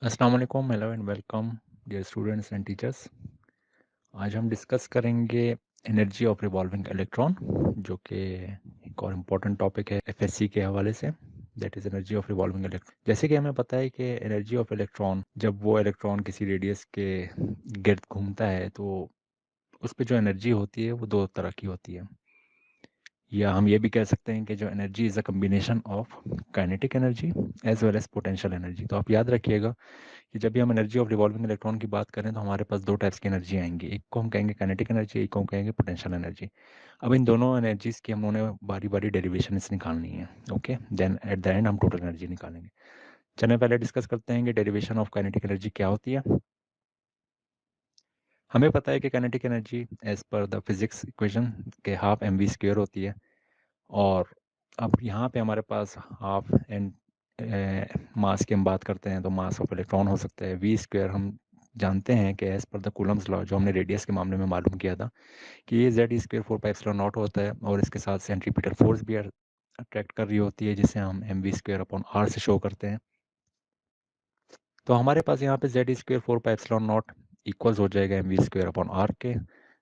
अस्सलाम वालेकुम, hello and welcome dear students and teachers. आज हम डिस्कस करेंगे एनर्जी ऑफ रिवॉल्विंग इलेक्ट्रॉन, जो कि एक और इम्पोर्टेंट टॉपिक है एफएससी के हवाले से। That is energy of revolving electron. जैसे कि हमें पता है कि एनर्जी ऑफ इलेक्ट्रॉन, जब वो इलेक्ट्रॉन किसी रेडियस के गिर्द घूमता है तो उस पे जो एनर्जी होती है वो दो तरह की होती है। या हम ये भी कह सकते हैं कि जो energy is a combination of kinetic energy as well as potential energy. तो आप याद रखिएगा कि जब भी हम एनर्जी ऑफ रिवॉल्विंग इलेक्ट्रॉन की बात करें तो हमारे पास दो टाइप्स की एनर्जी आएंगी। एक को हम कहेंगे काइनेटिक एनर्जी, एक को हम कहेंगे पोटेंशियल एनर्जी। अब इन दोनों एनर्जीज की हम उन्हें बारी बारी डेरिवेशंस निकालनी है। Okay, then at the end हम टोटल एनर्जी निकालेंगे। चलिए पहले डिस्कस करते हैं कि डेरिवेशन ऑफ काइनेटिक एनर्जी क्या होती है। हमें पता है कि kinetic energy as per the physics equation के हाफ एम वी स्क्वेयर होती है। और अब यहाँ पे हमारे पास हाफ एंड मास की हम बात करते हैं तो मास ऑफ इलेक्ट्रॉन हो सकता है वी स्क्वायर। हम जानते हैं कि as per the Coulomb's law, जो हमने रेडियस के मामले में मालूम किया था, कि ये Z square 4 pi epsilon not होता है और इसके साथ सेंट्रीपिटल फोर्स भी अट्रैक्ट कर रही होती है, जिसे हम m v square upon r से शो करते हैं। तो हमारे पास यहाँ पे Z square 4 pi epsilon not equals हो जाएगा m v square upon r के।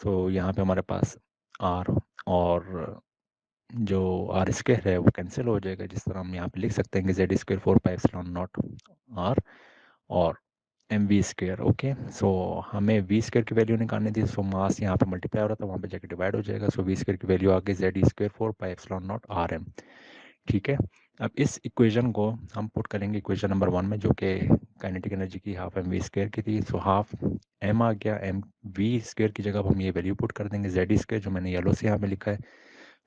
सो यहाँ पे हमारे पास आर और जो आर स्क्वायर है वो कैंसिल हो जाएगा, जिस तरह हम यहाँ पे लिख सकते हैं कि Z square 4 pi epsilon not r और m v square. Okay, so हमें वी स्क्वायर की वैल्यू निकालनी थी। सो मास यहाँ पे मल्टीप्लाई हो रहा था, वहाँ पे जाके डिवाइड हो जाएगा। सो वी स्क्वायर की वैल्यू आ गई Z square 4 pi epsilon not are m. ठीक है, अब इस इक्वेशन को हम पुट करेंगे इक्वेशन नंबर 1 में, जो कि काइनेटिक एनर्जी की हाफ एम वी स्क्वायर की थी। सो हाफ एम आ गया, एम वी स्क्वायर की जगह अब हम ये वैल्यू पुट कर देंगे जेड स्क्वायर, जो मैंने येलो से यहाँ पे लिखा है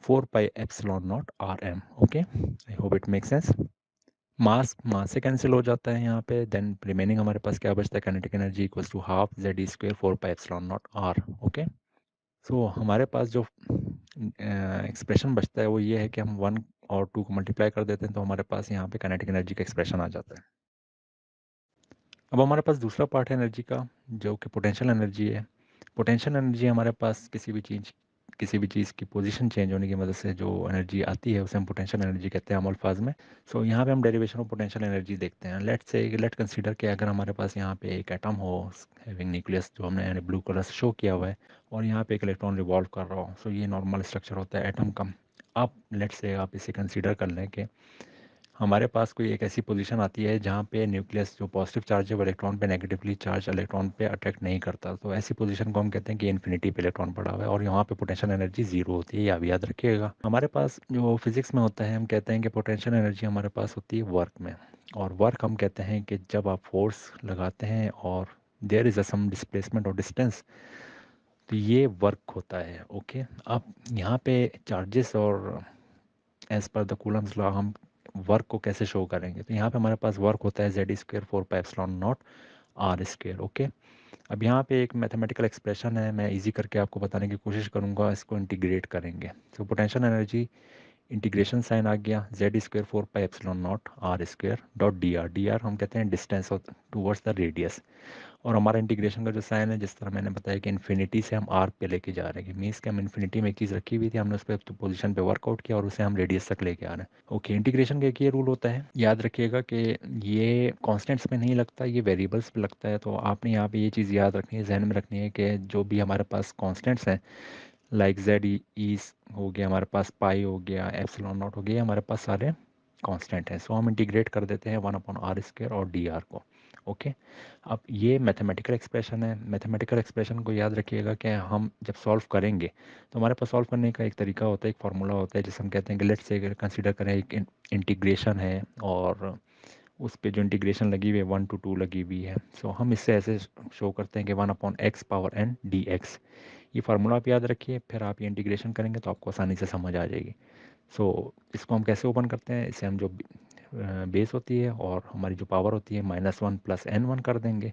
4 pi epsilon not are M. Okay, I hope it make sense. Mass mass से कैंसिल हो जाता है यहाँ पे, देन रिमेनिंग हमारे पास क्या बचता है, kinetic energy equals to half Z square 4 pi epsilon not R. Okay, so हमारे पास जो एक्सप्रेशन बचता है वो ये है कि हम 1 और 2 को मल्टीप्लाई कर देते हैं तो हमारे पास यहाँ पे काइनेटिक एनर्जी का एक्सप्रेशन आ जाता है। अब हमारे पास दूसरा पार्ट है एनर्जी का, जो कि पोटेंशियल एनर्जी है। पोटेंशियल एनर्जी हमारे पास किसी भी चीज़ की पोजीशन चेंज होने की वजह से जो एनर्जी आती है उसे हम पोटेंशियल एनर्जी कहते हैं अमल फाज में। सो यहाँ पे हम डेरिवेशन ऑफ पोटेंशियल एनर्जी देखते हैं। लेट कंसीडर कि अगर हमारे पास यहाँ पे एक एटम हो हैविंग न्यूक्लियस, जो हमने ब्लू कलर से शो किया हुआ है, और यहाँ पे एक इलेक्ट्रॉन रिवॉल्व कर रहा हो। सो ये नॉर्मल स्ट्रक्चर होता है एटम का। आप लेट से आप इसे कंसीडर कर लें कि हमारे पास कोई एक ऐसी पोजीशन आती है जहाँ पे न्यूक्लियस जो पॉजिटिव चार्ज है वो इलेक्ट्रॉन पे नेगेटिवली चार्ज इलेक्ट्रॉन पे अट्रैक्ट नहीं करता। तो ऐसी पोजीशन को हम कहते हैं कि इन्फिनिटी पे इलेक्ट्रॉन पड़ा हुआ है और यहाँ पे पोटेंशियल एनर्जी जीरो होती है। ये आप याद रखिएगा। हमारे पास जो फिजिक्स में होता है, हम कहते हैं कि पोटेंशियल एनर्जी हमारे पास होती है वर्क में। और वर्क हम कहते हैं कि जब आप फोर्स लगाते हैं और there is a some displacement और डिस्टेंस, तो ये वर्क होता है। ओके, अब यहाँ पे चार्जेस और as per the Coulomb's law हम वर्क को कैसे शो करेंगे, तो यहाँ पे हमारे पास वर्क होता है Z square 4 pi epsilon not r square. Okay, अब यहाँ पे एक मैथमेटिकल एक्सप्रेशन है, मैं इजी करके आपको बताने की कोशिश करूँगा। इसको इंटीग्रेट करेंगे तो पोटेंशियल एनर्जी इंटीग्रेशन साइन आ गया Z square 4 pi epsilon not r square dot d r हम कहते हैं डिस्टेंस टूवर्ड्स द रेडियस। और हमारा इंटीग्रेशन का जो साइन है, जिस तरह मैंने बताया कि इन्फिनिटी से हम आर पे लेके जा रहे हैं, मीन्स कि हम इन्फिनिटी में एक चीज़ रखी हुई थी, हमने उस पर पोजीशन पे वर्कआउट किया और उसे हम रेडियस तक लेके आ रहे हैं। ओके, इंटीग्रेशन का एक ये रूल होता है, याद रखिएगा कि ये कॉन्स्टेंट्स पे नहीं लगता, ये वेरिएबल्स पे लगता है। तो आपने यहाँ पे ये चीज़ याद रखनी है, जहन में रखनी है कि जो भी हमारे पास कॉन्स्टेंट्स हैं, लाइक जेड ई हो गया, हमारे पास पाई हो गया, एप्सिलॉन नॉट हो गया, हमारे पास सारे कांस्टेंट हैं। सो हम इंटीग्रेट कर देते हैं 1/r² और डी आर को। ओके, अब ये मैथमेटिकल एक्सप्रेशन है। मैथमेटिकल एक्सप्रेशन को याद रखिएगा कि हम जब सॉल्व करेंगे तो हमारे पास सॉल्व करने का एक तरीका होता है, एक फार्मूला होता है, जिसे हम कहते हैं कि लेट्स से कंसीडर करें एक इंटीग्रेशन है और उस पे जो इंटीग्रेशन लगी हुई है 1 to 2 लगी हुई है। सो हम इससे ऐसे शो करते हैं कि 1/x⁴n dx। ये फार्मूला आप याद रखिए, फिर आप ये इंटीग्रेशन करेंगे तो आपको आसानी से समझ आ जाएगी। सो इसको हम कैसे ओपन करते हैं, इसे हम जो बेस होती है और हमारी जो पावर होती है -1 + n1 कर देंगे।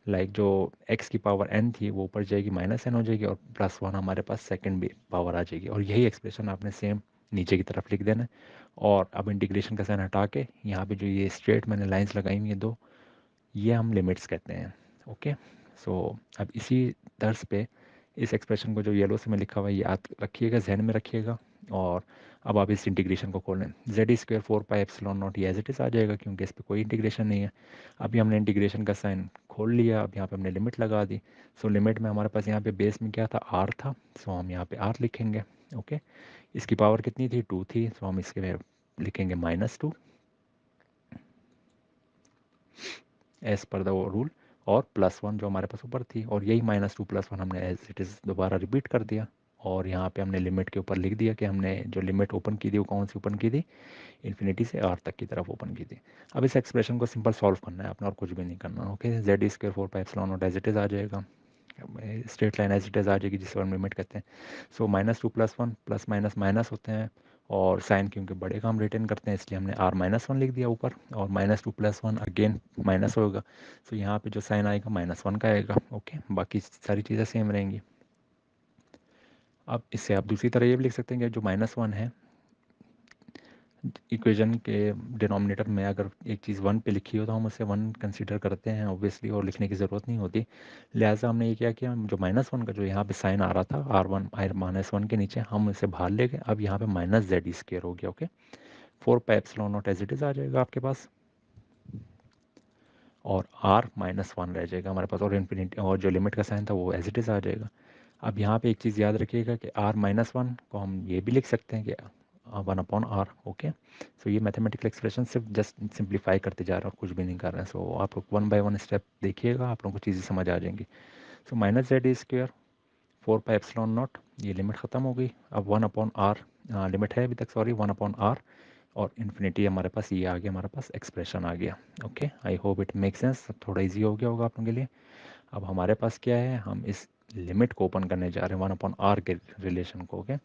लाइक जो x की पावर n थी वो ऊपर जाएगी, -n हो जाएगी और +1 हमारे पास सेकंड भी पावर आ जाएगी। और यही एक्सप्रेशन आपने सेम नीचे की तरफ लिख देना है। और अब इंटीग्रेशन का साइन हटा के यहाँ पे जो ये स्ट्रेट मैंने लाइंस लगाई हुई हैं दो, ये हम लिमिट्स कहते हैं। ओके, सो अब इसी तर्ज पे इस एक्सप्रेशन को जो येलो से में लिखा हुआ है याद रखिएगा, जहन में रखिएगा। और अब आप इस इंटीग्रेशन को खोल लें, Z square 4 pi epsilon not ये एज इट इज़ आ जाएगा क्योंकि इस पर कोई इंटीग्रेशन नहीं है। अभी हमने इंटीग्रेशन का साइन खोल लिया, अब यहाँ पे हमने लिमिट लगा दी। सो लिमिट में हमारे पास यहाँ पे बेस में क्या था, आर था, सो हम यहाँ पे आर लिखेंगे। ओके, इसकी पावर कितनी थी, 2 थी, सो हम इसके में लिखेंगे -2 एज पर द रूल, और +1 जो हमारे पास ऊपर थी, और यही -2 +1 हमने एज इट इज़ दोबारा रिपीट कर दिया। और यहाँ पे हमने लिमिट के ऊपर लिख दिया कि हमने जो लिमिट ओपन की थी वो कौन सी ओपन की थी, इन्फिनिटी से आर तक की तरफ ओपन की थी। अब इस एक्सप्रेशन को सिंपल सॉल्व करना है अपना, और कुछ भी नहीं करना। Okay, Z square 4 pi epsilon naught as it is आ जाएगा, straight line as it is आ जाएगी जिसे हम लिमिट कहते हैं। सो -2 +1 प्लस माइनस माइनस होते हैं, और साइन क्योंकि बड़े का हम रिटर्न करते हैं इसलिए हमने r-1 लिख दिया ऊपर, और -2 + 1 अगेन माइनस होगा, सो यहाँ पे जो साइन आएगा -1 का आएगा। ओके, बाकी सारी चीज़ें सेम रहेंगी। अब इससे आप दूसरी तरह ये भी लिख सकते हैं कि जो -1 है इक्वेशन के डिनोमिनेटर में, अगर एक चीज़ 1 पे लिखी हो तो हम उसे 1 कंसीडर करते हैं ऑब्वियसली, और लिखने की ज़रूरत नहीं होती। लिहाजा हमने ये क्या किया, जो -1 का जो यहाँ पे साइन आ रहा था r-1 के नीचे, हम इसे बाहर ले गए। अब यहाँ पे -z² हो गया। Okay, 4 pi epsilon naught as it is आ जाएगा आपके पास, और r-1 रह जाएगा हमारे पास, और इन्फिनिटी और जो लिमिट का साइन था वो एज इट इज़ आ जाएगा। अब यहाँ पे एक चीज़ याद रखिएगा कि r-1 को हम ये भी लिख सकते हैं कि 1/r। ओके, सो ये मैथमेटिकल एक्सप्रेशन सिर्फ जस्ट सिंप्लीफाई करते जा रहा है, कुछ भी नहीं कर रहा है। सो आप लोग 1 बाय 1 स्टेप देखिएगा, आप लोगों को चीज़ें समझ आ जाएंगी। सो -z² 4 पाई एप्सिलॉन नॉट, ये लिमिट ख़त्म हो गई। अब 1/r लिमिट है अभी तक, सॉरी, 1/r, और इन्फिनिटी हमारे पास ये आ गया, हमारे पास एक्सप्रेशन आ गया। Okay, I hope it make sense, थोड़ा इजी हो गया होगा आप लोगों के लिए। अब हमारे पास क्या है, हम इस लिमिट को ओपन करने जा रहे हैं 1/r के रिलेशन को। ओके,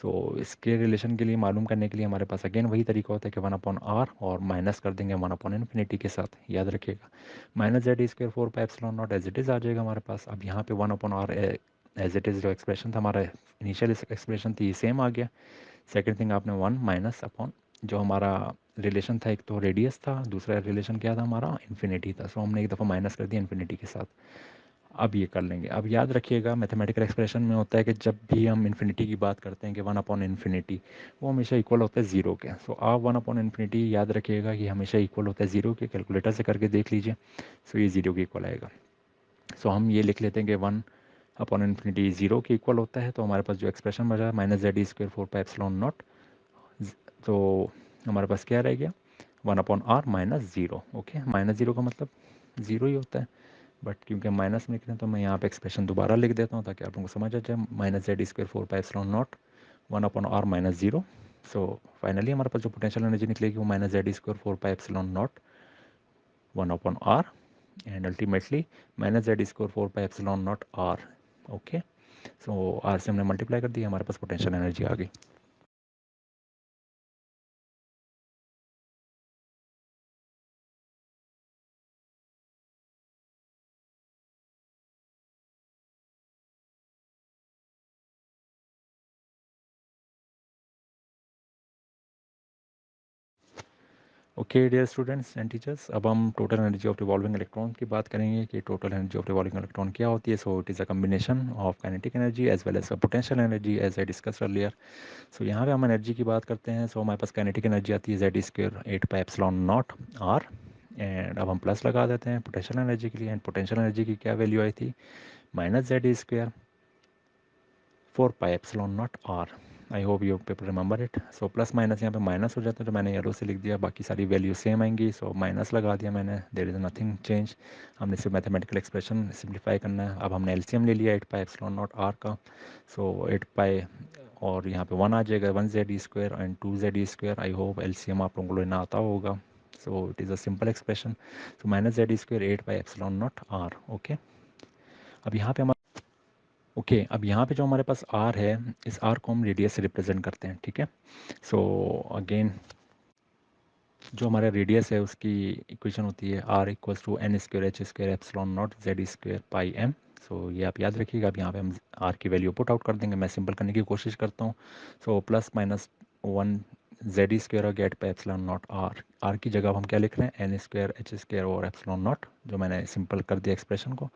सो इसके रिलेशन के लिए मालूम करने के लिए हमारे पास अगेन वही तरीका होता है कि 1/r और माइनस कर देंगे 1/इन्फिनिटी के साथ, याद रखिएगा। -z² 4 pi epsilon naught as it is आ जाएगा हमारे पास। अब यहाँ पे 1/r एज इट इज़ जो एक्सप्रेशन था हमारा, इनिशियल एक्सप्रेशन थी, ये सेम आ गया। सेकेंड थिंग आपने 1 माइनस अपॉन जो हमारा रिलेशन था, एक तो रेडियस था, दूसरा रिलेशन क्या था हमारा, इन्फिनिटी था, सो हमने एक दफ़ा माइनस कर दिया इन्फिनिटी के साथ। अब ये कर लेंगे। अब याद रखिएगा मैथमेटिकल एक्सप्रेशन में होता है कि जब भी हम इन्फिनिटी की बात करते हैं कि 1/इन्फिनिटी, वो हमेशा इक्वल होता है 0 के। सो आप 1/इन्फिनिटी याद रखिएगा कि हमेशा इक्वल होता है 0 के, कैलकुलेटर से करके देख लीजिए। सो ये 0 के इक्वल आएगा। सो हम ये लिख लेते हैं कि 1/इन्फिनिटी 0 के इक्वल होता है, तो हमारे पास जो एक्सप्रेशन बचा -z² 4 पाई एप्सिलॉन नॉट, तो हमारे पास क्या रह गया, 1/r-0। ओके, -0 का मतलब 0 ही होता है, बट क्योंकि हम माइनस में लिख रहे हैं तो मैं यहाँ पे एक्सप्रेशन दोबारा लिख देता हूँ ताकि आप लोगों को समझ आ जाए। -z² 4 pi epsilon not 1/r-0। So finally हमारे पास जो पोटेंशियल एनर्जी निकलेगी वो -z² 4 pi epsilon not 1/r, and ultimately -z² 4 pi epsilon not r। Okay, so r से हमने मल्टीप्लाई कर दिया, हमारे पास पोटेंशियल एनर्जी आ गई। Okay dear students and teachers, अब हम total energy of revolving electron की बात करेंगे कि total energy of revolving electron क्या होती है। So it is a combination of kinetic energy as well as a potential energy as I discuss earlier. So यहाँ पे हम एनर्जी की बात करते हैं। सो हमारे पास काइनेटिक एनर्जी आती है z² 8 pi epsilon not r, and अब हम प्लस लगा देते हैं पोटेंशियल एनर्जी के लिए, एंड पोटेंशियल एनर्जी की क्या वैल्यू आई थी, -z² 4 pi epsilon not r। I hope you people remember it. So plus minus यहाँ पे माइनस हो जाता है, तो मैंने येलो से लिख दिया, बाकी सारी वैल्यू सेम आएंगी, सो माइनस लगा दिया मैंने, देयर इज़ नथिंग चेंज। हमने सिर्फ मैथमेटिकल एक्सप्रेशन सिंप्लीफाई करना है। अब हमने एलसीएम ले लिया 8 पाई एप्सिलॉन नॉट r का। सो 8 पाई, और यहाँ पे 1 आ जाएगा, 1z² and 2z²। I hope LCM आप लोगों को लेना आता होगा। सो it is a simple expression. So -z² 8 pi epsilon not r। Okay, अब यहाँ पे हम ओके अब यहाँ पे जो हमारे पास r है, इस r को हम रेडियस से रिप्रेजेंट करते हैं, ठीक है। सो अगेन जो हमारा रेडियस है उसकी इक्वेशन होती है r = n² h² epsilon not z² pi m। सो ये आप याद रखिएगा। अब यहाँ पे हम r की वैल्यू पुट आउट कर देंगे, मैं सिंपल करने की कोशिश करता हूँ। सो +-1 जेड ई स्क्र गेट पे एप्सिलॉन नॉट आर, आर की जगह अब हम क्या लिख रहे हैं, एन स्क्र एच स्क्र और एप्सिलॉन नॉट, जो मैंने सिंपल कर दिया एक्सप्रेशन को,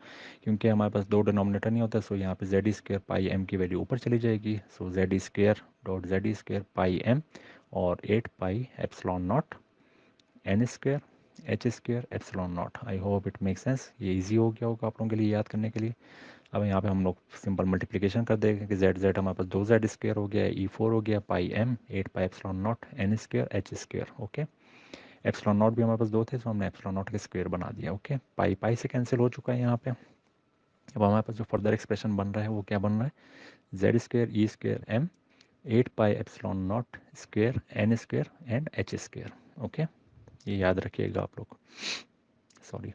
क्योंकि हमारे पास दो डिनोमिनेटर नहीं होता। सो यहाँ पे जेड ई स्क्र पाई एम की वैल्यू ऊपर चली जाएगी। सो जेड ई स्क्र डॉट जेड ई स्क्र पाई एम और 8 pi epsilon naught N square H square epsilon not. I hope it make sense. ये इजी हो गया होगा आप लोगों के लिए याद करने के लिए। अब यहाँ पे हम लोग सिंपल मल्टीप्लिकेशन कर देंगे कि जेड जेड हमारे पास दो जेड स्क्र हो गया, ई फोर हो गया, pi M 8 pi epsilon naught N square H square. Okay, epsilon naught भी हमारे पास दो थे, तो हमने एप्सिलॉन नॉट के स्क्वायर बना दिया। ओके, पाई पाई से कैंसिल हो चुका है यहाँ पे। अब हमारे पास जो फर्दर एक्सप्रेशन बन रहा है वो क्या बन रहा है, Z square e square m 8 pi epsilon not square n square and h square. Okay, ये याद रखिएगा आप लोग। सॉरी,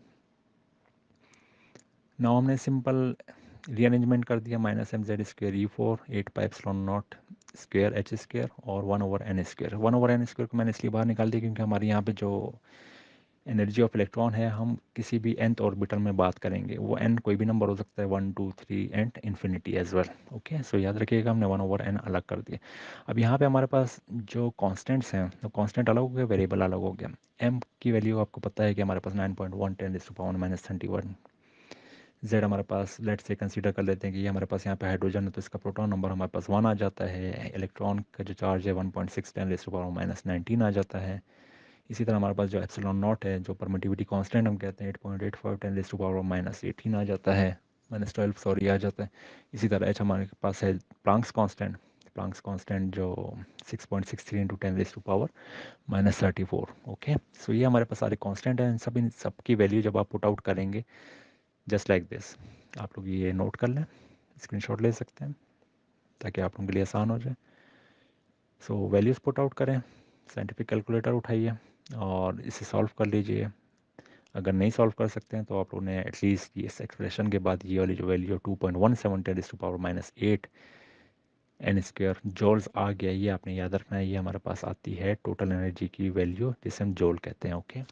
नाउ हमने सिंपल रीअरेंजमेंट कर दिया, minus m Z square e four 8 pi epsilon not square h square और 1/n square. 1/n square को मैंने इसलिए बाहर निकाल दिया क्योंकि हमारे यहाँ पे जो एनर्जी ऑफ इलेक्ट्रॉन है, हम किसी भी nth ऑर्बिटल में बात करेंगे, वो n कोई भी नंबर हो सकता है, 1 2 3 and infinity as well. Okay, so याद रखिएगा हमने 1/n अलग कर दिया। अब यहाँ पे हमारे पास जो कॉन्स्टेंट्स हैं, तो कॉन्स्टेंट अलग हो गया, वेरिएबल अलग हो गया। m की वैल्यू आपको पता है कि हमारे पास 9.1 10⁻⁻31। जेड हमारे पास लेट से कंसीडर कर लेते हैं कि ये हमारे पास यहाँ पे हाइड्रोजन है, तो इसका प्रोटॉन नंबर हमारे पास 1 आ जाता है। इलेक्ट्रॉन का जो चार्ज है 1.6 10⁻⁻19 आ जाता है। इसी तरह हमारे पास जो एप्सिलॉन नॉट है, जो परमिटिविटी कांस्टेंट हम कहते हैं, 8.85 10⁻⁻18 आ जाता है, -12 सॉरी आ जाता है। इसी तरह एच हमारे पास है प्लांक्स कांस्टेंट, प्लांक्स कांस्टेंट जो 6.63 इंटू 10⁻⁻34। ओके, सो ये हमारे पास सारे कांस्टेंट हैं। इन सब की वैल्यू जब आप पुट आउट करेंगे जस्ट लाइक दिस, आप लोग ये नोट कर लें, स्क्रीनशॉट ले सकते हैं ताकि आप लोगों के लिए आसान हो जाए। सो वैल्यूज़ पुट आउट करें, साइंटिफिक कैलकुलेटर उठाइए और इसे सॉल्व कर लीजिए। अगर नहीं सॉल्व कर सकते हैं तो आप लोगों ने एटलीस्ट इस एक्सप्रेशन के बाद ये वाली जो वैल्यू 2.17 10⁻⁻8 एन स्क्वायर जॉल्स आ गया, ये आपने याद रखना है। ये हमारे पास आती है टोटल एनर्जी की वैल्यू, जिसे हम जॉल कहते हैं। ओके,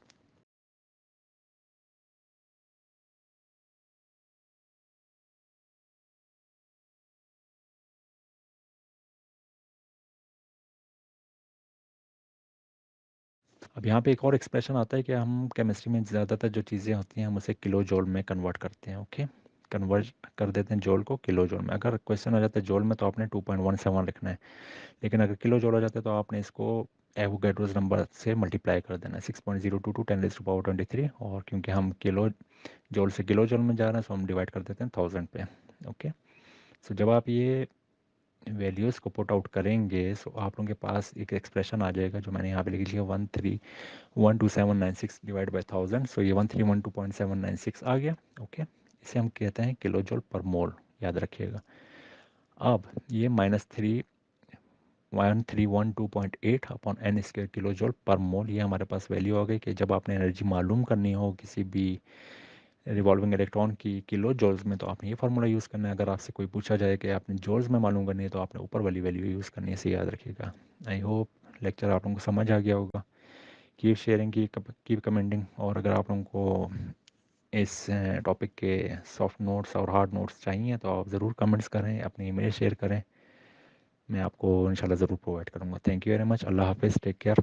अब यहाँ पे एक और एक्सप्रेशन आता है कि हम केमिस्ट्री में ज़्यादातर जो चीज़ें होती हैं हम उसे किलो जॉल में कन्वर्ट करते हैं। ओके, कन्वर्ट कर देते हैं जॉल को किलो जॉल में। अगर क्वेश्चन आ जाता है जॉल में तो आपने 2.17 लिखना है, लेकिन अगर किलो जॉल हो जाता है तो आपने इसको एवोगैड्रोस नंबर से मल्टीप्लाई कर देना है, 6.022 10⁻23। और क्योंकि हम किलो जॉल से किलो जॉल में जा रहे हैं, सो हम डिवाइड कर देते हैं 1000 पे। ओके, सो जब आप ये वैल्यूज़ को पुट आउट करेंगे, सो आप लोगों के पास एक एक्सप्रेशन आ जाएगा जो मैंने यहाँ पे लिख लिया, 1312796 डिवाइड बाई 1000। सो ये 1312.796 आ गया। ओके, इसे हम कहते हैं किलो जॉल पर मोल, याद रखिएगा। अब ये -31312.8 upon n square kilojoule per mole, ये हमारे पास वैल्यू आ गई कि जब आपने एनर्जी मालूम करनी हो किसी भी रिवॉल्विंग इलेक्ट्रॉन की किलो जॉल्स में, तो आपने ये फार्मूला यूज़ करना है। अगर आपसे कोई पूछा जाए कि आपने जॉल्स में मालूम करनी है, तो आपने ऊपर वाली वैल्यू यूज़ करनी है, इसे याद रखिएगा। आई होप लेक्चर आप लोगों को समझ आ गया होगा। कीप शेयरिंग, कीप कमेंटिंग, और अगर आप लोगों को इस टॉपिक के सॉफ्ट नोट्स और हार्ड नोट्स चाहिए तो आप ज़रूर कमेंट्स करें, अपनी ईमेल शेयर करें, मैं आपको इंशाल्लाह ज़रूर प्रोवाइड करूँगा। Thank you very much. अल्लाह हाफिज़, टेक केयर।